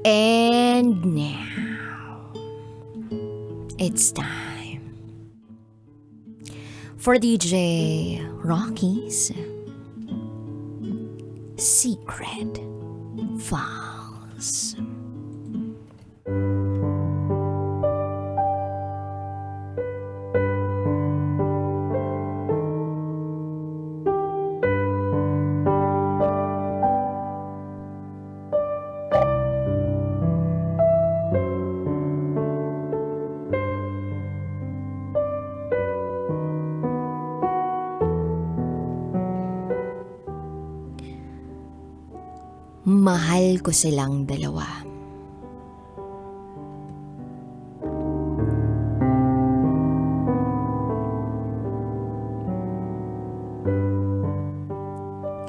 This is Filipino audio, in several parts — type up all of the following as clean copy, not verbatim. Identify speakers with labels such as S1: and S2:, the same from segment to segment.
S1: And now, it's time for DJ Rocky's Secret Files. Mahal ko silang dalawa.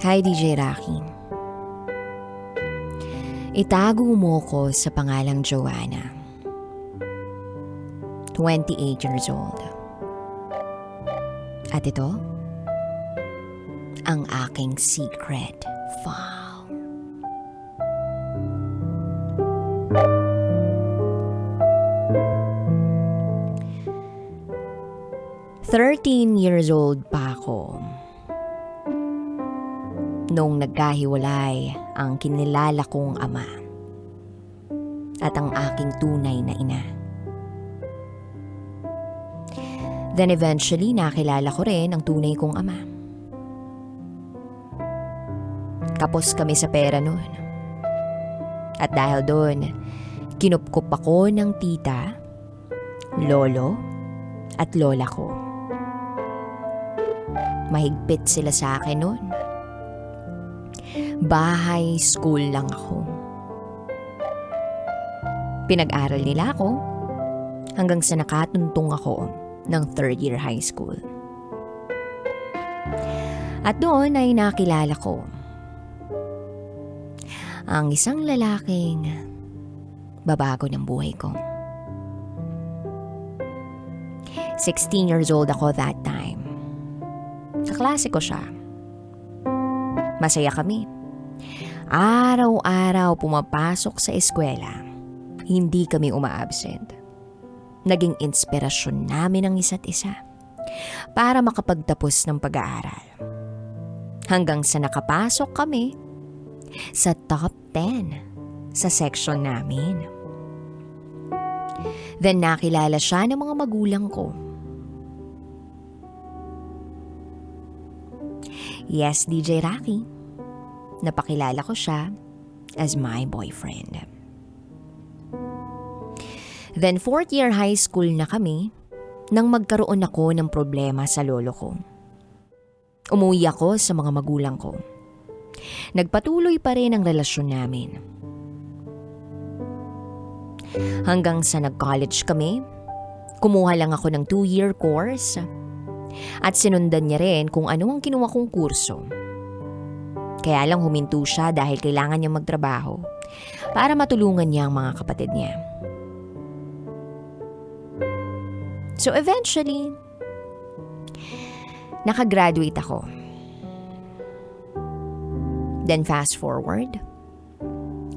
S1: Hi DJ Rocky. Itago mo ko sa pangalang Joanna. 28 years old. At ito, ang aking secret file. 13 years old pa ako noong nagkahiwalay ang kinilala kong ama at ang aking tunay na ina. Then eventually nakilala ko rin ang tunay kong ama. Kapos kami sa pera noon. At dahil doon, kinupkup ako ng tita, lolo, at lola ko. Mahigpit sila sa akin noon. Bahay school lang ako. Pinag-aral nila ako hanggang sa nakatuntong ako ng third year high school. At doon ay nakilala ko ang isang lalaking babago ng buhay ko. 16 years old ako that time. Kaklase ko siya. Masaya kami. Araw-araw pumapasok sa eskwela. Hindi kami uma-absent. Naging inspirasyon namin ang isa't isa para makapagtapos ng pag-aaral. Hanggang sa nakapasok kami sa top 10 sa section namin. Then nakilala siya ng mga magulang ko. Yes, DJ Rocky. Napakilala ko siya as my boyfriend. Then 4th year high school na kami nang magkaroon ako ng problema sa lolo ko. Umuwi ako sa mga magulang ko. Nagpatuloy pa rin ang relasyon namin. Hanggang sa nag-college kami, kumuha lang ako ng 2-year course at sinundan niya rin kung ano ang kinuha kong kurso. Kaya lang huminto siya dahil kailangan niyang magtrabaho para matulungan niya ang mga kapatid niya. So eventually, nakagraduate ako. Then fast forward,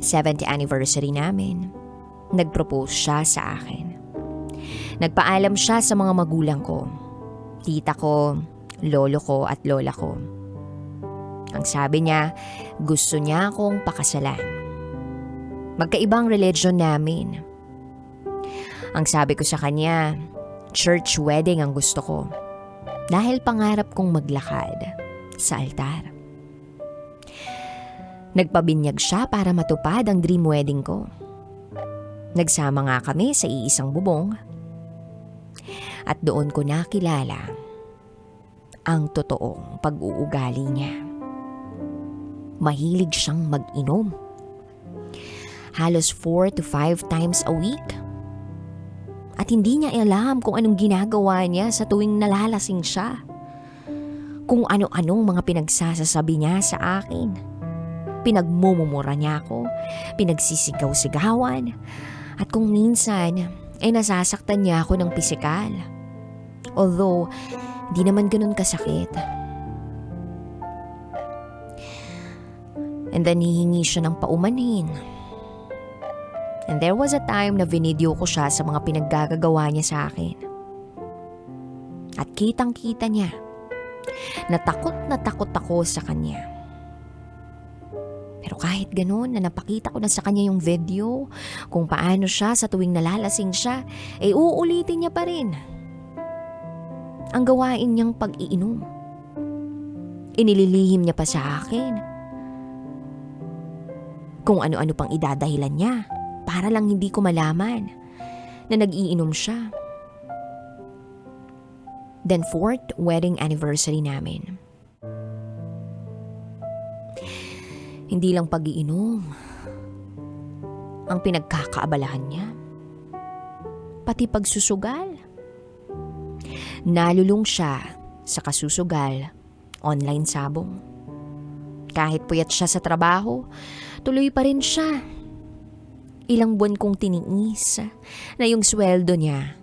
S1: 7th anniversary namin, nag-propose siya sa akin. Nagpaalam siya sa mga magulang ko, tita ko, lolo ko at lola ko. Ang sabi niya, gusto niya akong pakasalan. Magkaibang religion namin. Ang sabi ko sa kanya, church wedding ang gusto ko dahil pangarap kong maglakad sa altar. Nagpabinyag siya para matupad ang dream wedding ko. Nagsama nga kami sa iisang bubong at doon ko nakilala ang totoong pag-uugali niya. Mahilig siyang mag-inom. Halos 4 to 5 times a week. At hindi niya alam kung anong ginagawa niya sa tuwing nalalasing siya. Kung ano-anong mga pinagsasasabi niya sa akin. Pinagmumumura niya ako, pinagsisigaw-sigawan, at kung minsan ay nasasaktan niya ako ng pisikal. Although, di naman ganun kasakit. And then hihingi siya ng paumanhin. And there was a time na vinideo ko siya sa mga pinaggagawa niya sa akin. At kitang-kita niya na takot ako sa kanya. Pero kahit ganun na napakita ko na sa kanya yung video kung paano siya sa tuwing nalalasing siya, uulitin niya pa rin ang gawain niyang pag-iinom. Inililihim niya pa sa akin kung ano-ano pang idadahilan niya para lang hindi ko malaman na nag-iinom siya. Then 4th wedding anniversary namin. Hindi lang pag-iinom ang pinagkakaabalahan niya, pati pagsusugal. Nalulung siya sa kasusugal, online sabong. Kahit puyat siya sa trabaho, tuloy pa rin siya. Ilang buwan kong tiniis na yung sweldo niya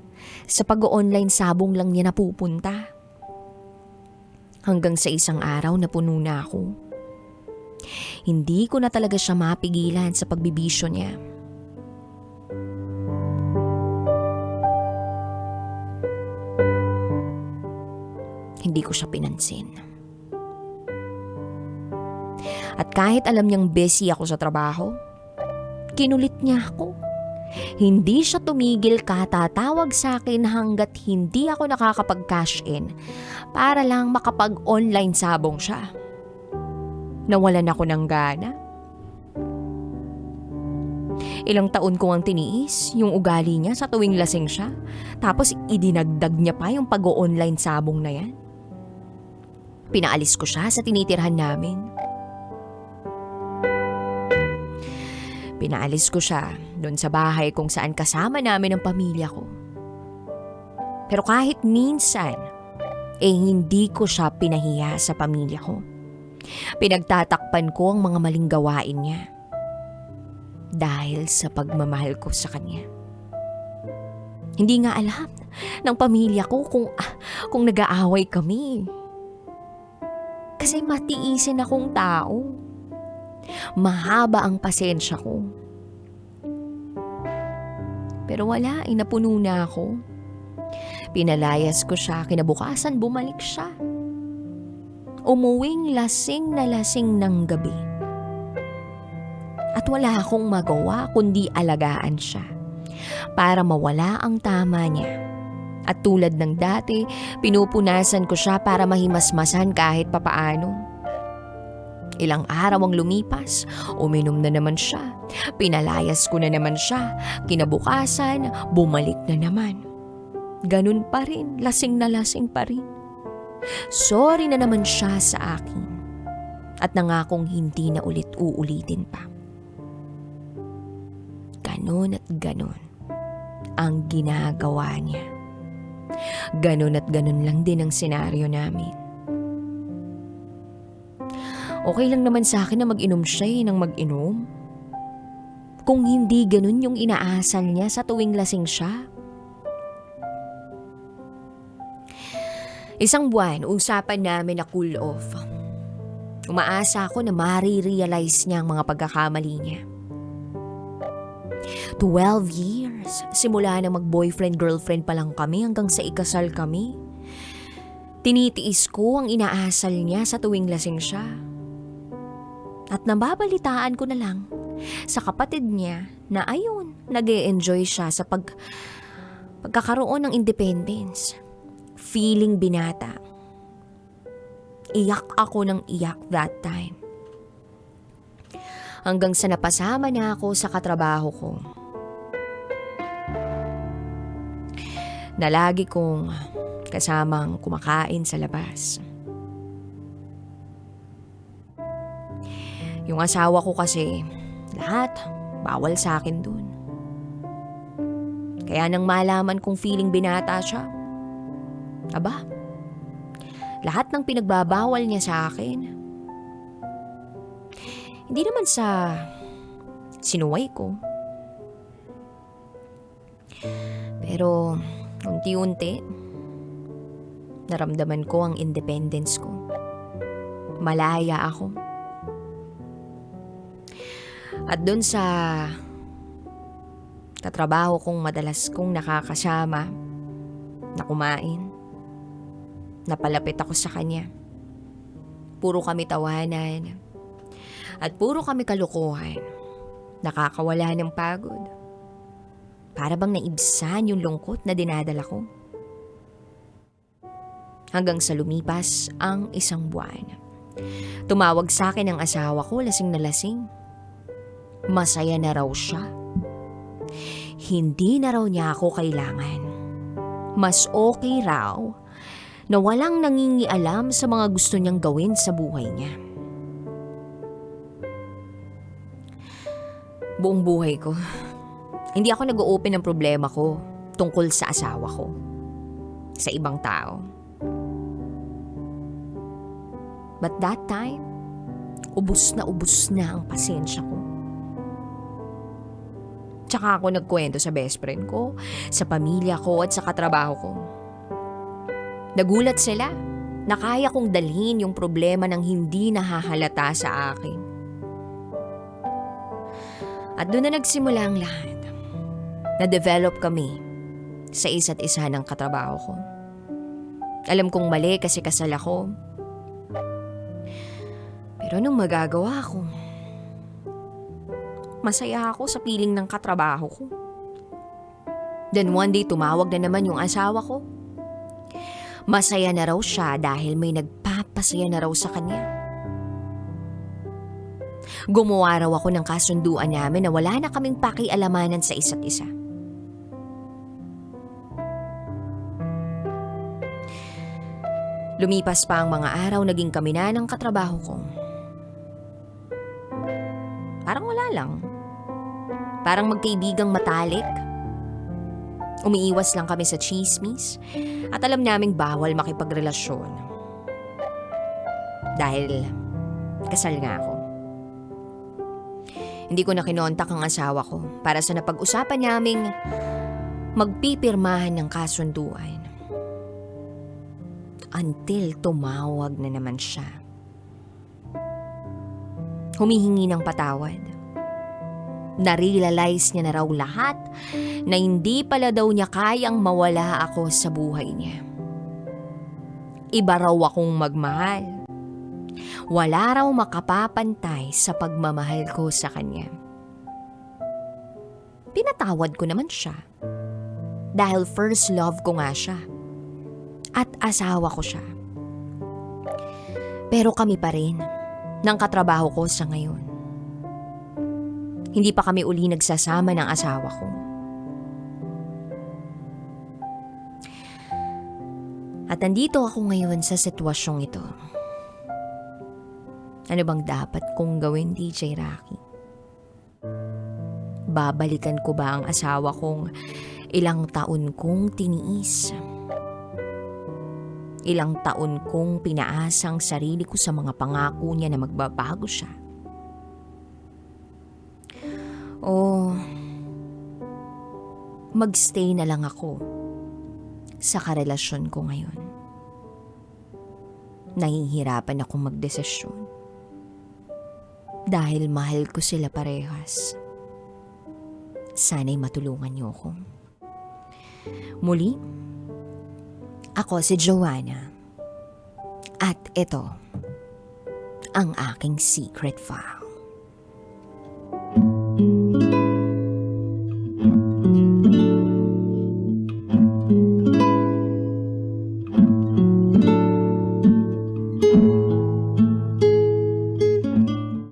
S1: sa pag-online sabong lang niya napupunta. Hanggang sa isang araw na puno na ako. Hindi ko na talaga siya mapigilan sa pagbibisyo niya. Hindi ko siya pinansin. At kahit alam niyang busy ako sa trabaho, kinulit niya ako. Hindi siya tumigil katatawag sa akin hanggat hindi ako nakakapag-cash in para lang makapag-online sabong siya. Nawalan ako ng gana. Ilang taon ko ang tiniis yung ugali niya sa tuwing lasing siya, tapos idinagdag niya pa yung pag-online sabong na yan. Pinaalis ko siya sa tinitirhan namin. Pinaalis ko siya doon sa bahay kung saan kasama namin ang pamilya ko. Pero kahit minsan, hindi ko siya pinahiya sa pamilya ko. Pinagtatakpan ko ang mga maling gawain niya dahil sa pagmamahal ko sa kanya. Hindi nga alam ng pamilya ko kung nag-aaway kami. Kasi matiisin akong tao. Mahaba ang pasensya ko. Pero wala, napuno na ako. Pinalayas ko siya, kinabukasan bumalik siya. Umuwing lasing na lasing ng gabi. At wala akong magawa kundi alagaan siya para mawala ang tama niya. At tulad ng dati, pinupunasan ko siya para mahimasmasan kahit papaano. Ilang araw ang lumipas, uminom na naman siya. Pinalayas ko na naman siya. Kinabukasan, bumalik na naman. Ganun pa rin, lasing na lasing pa rin. Sorry na naman siya sa akin. At nangakong hindi na ulit uulitin pa. Ganun at ganun ang ginagawa niya. Ganun at ganun lang din ang senaryo namin. Okay lang naman sa akin na mag-inom siya ng mag-inom. Kung hindi ganun yung inaasal niya sa tuwing lasing siya. Isang buwan, usapan namin na cool off. Umaasa ako na marirealize niya ang mga pagkakamali niya. 12 years, simula na mag-boyfriend-girlfriend pa lang kami hanggang sa ikasal kami. Tinitiis ko ang inaasal niya sa tuwing lasing siya. At nababalitaan ko na lang sa kapatid niya na ayun, nag-e-enjoy siya sa pagkakaroon ng independence. Feeling binata. Iyak ako ng iyak that time. Hanggang sa napasama na ako sa katrabaho ko. Na lagi kong kasamang kumakain sa labas. Yung asawa ko kasi, lahat bawal sa akin dun. Kaya nang malaman kong feeling binata siya, aba, lahat ng pinagbabawal niya sa akin. Hindi naman sa sinuway ko. Pero unti-unti, naramdaman ko ang independence ko. Malaya ako. At dun sa katrabaho kong madalas kong nakakasama na kumain, napalapit ako sa kanya. Puro kami tawanan at puro kami kalukuhan. Nakakawala ng pagod. Para bang naibsan yung lungkot na dinadala ko. Hanggang sa lumipas ang isang buwan. Tumawag sa akin ang asawa ko, lasing na lasing. Masaya na raw siya. Hindi na raw niya ako kailangan. Mas okay raw na walang nangingialam sa mga gusto niyang gawin sa buhay niya. Buong buhay ko, hindi ako nag-o-open ng problema ko tungkol sa asawa ko, sa ibang tao. But that time, ubus na ang pasensya ko. Tsaka ako nagkwento sa best friend ko, sa pamilya ko at sa katrabaho ko. Nagulat sila na kaya kong dalhin yung problema ng hindi nahahalata sa akin. At doon na nagsimula ang lahat. Na-develop kami sa isa't isa ng katrabaho ko. Alam kong mali kasi kasal ako. Pero anong magagawa ko? Masaya ako sa piling ng katrabaho ko. Then one day tumawag na naman yung asawa ko. Masaya na raw siya dahil may nagpapasaya na raw sa kanya. Gumawa raw ako ng kasunduan namin na wala na kaming pakialamanan sa isa't isa. Lumipas pa ang mga araw, naging kami na ng katrabaho ko. Parang wala lang. Parang magkaibigang matalik. Umiiwas lang kami sa chismis at alam naming bawal makipagrelasyon. Dahil kasal nga ako. Hindi ko na kinontak ang asawa ko para sa napag-usapan naming magpipirmahan ng kasunduan. Until tumawag na naman siya. Humihingi ng patawad. Narealize niya na raw lahat na hindi pala daw niya kayang mawala ako sa buhay niya. Iba raw akong magmahal. Wala raw makapapantay sa pagmamahal ko sa kanya. Pinatawad ko naman siya. Dahil first love ko nga siya. At asawa ko siya. Pero kami pa rin ng katrabaho ko sa ngayon. Hindi pa kami uli nagsasama ng asawa ko. At nandito ako ngayon sa sitwasyong ito. Ano bang dapat kong gawin, DJ Rocky? Babalikan ko ba ang asawa kong ilang taon kong tiniis? Ilang taon kong pinaasang sarili ko sa mga pangako niya na magbabago siya? O magstay na lang ako sa karelasyon ko ngayon? Nahihirapan akong magdesisyon. Dahil mahal ko sila parehas. Sana'y matulungan niyo ako. Muli, ako si Joanna. At ito ang aking secret file.